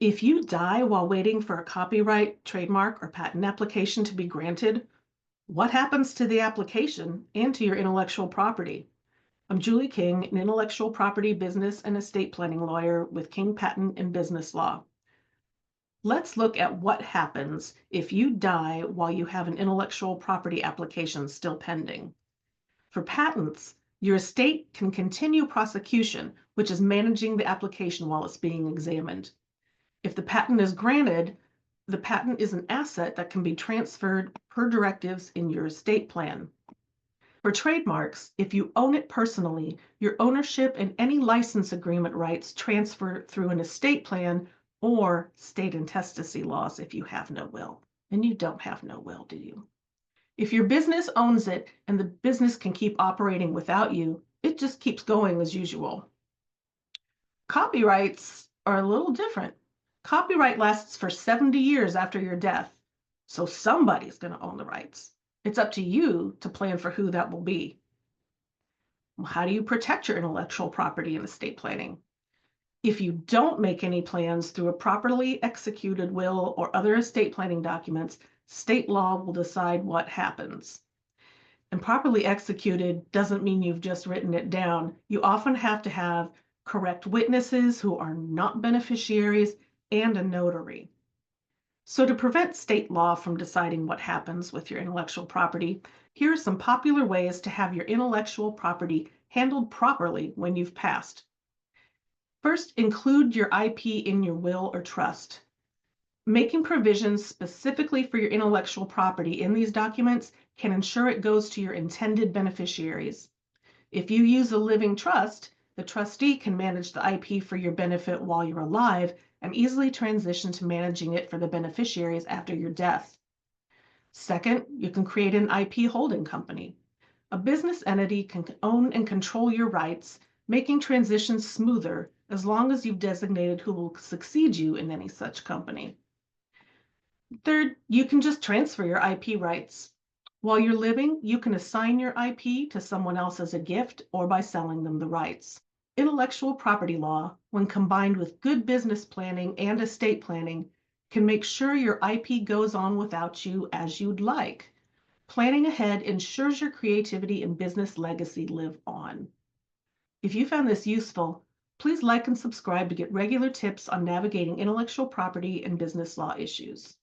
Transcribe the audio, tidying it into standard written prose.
If you die while waiting for a copyright, trademark, or patent application to be granted, what happens to the application and to your intellectual property? I'm Julie King, an intellectual property business and estate planning lawyer with King Patent and Business Law. Let's look at what happens if you die while you have an intellectual property application still pending. For patents, your estate can continue prosecution, which is managing the application while it's being examined. If the patent is granted, the patent is an asset that can be transferred per directives in your estate plan. For trademarks, if you own it personally, your ownership and any license agreement rights transfer through an estate plan or state intestacy laws if you have no will. And you don't have no will, do you? If your business owns it and the business can keep operating without you, it just keeps going as usual. Copyrights are a little different. Copyright lasts for 70 years after your death, so somebody's going to own the rights. It's up to you to plan for who that will be. Well, how do you protect your intellectual property in estate planning? If you don't make any plans through a properly executed will or other estate planning documents, state law will decide what happens. And properly executed doesn't mean you've just written it down. You often have to have correct witnesses who are not beneficiaries and a notary. So to prevent state law from deciding what happens with your intellectual property, here are some popular ways to have your intellectual property handled properly when you've passed. First, include your IP in your will or trust. Making provisions specifically for your intellectual property in these documents can ensure it goes to your intended beneficiaries. If you use a living trust, the trustee can manage the IP for your benefit while you're alive and easily transition to managing it for the beneficiaries after your death. Second, you can create an IP holding company. A business entity can own and control your rights, making transitions smoother as long as you've designated who will succeed you in any such company. Third, you can just transfer your IP rights. While you're living, you can assign your IP to someone else as a gift or by selling them the rights. Intellectual property law, when combined with good business planning and estate planning, can make sure your IP goes on without you as you'd like. Planning ahead ensures your creativity and business legacy live on. If you found this useful, please like and subscribe to get regular tips on navigating intellectual property and business law issues.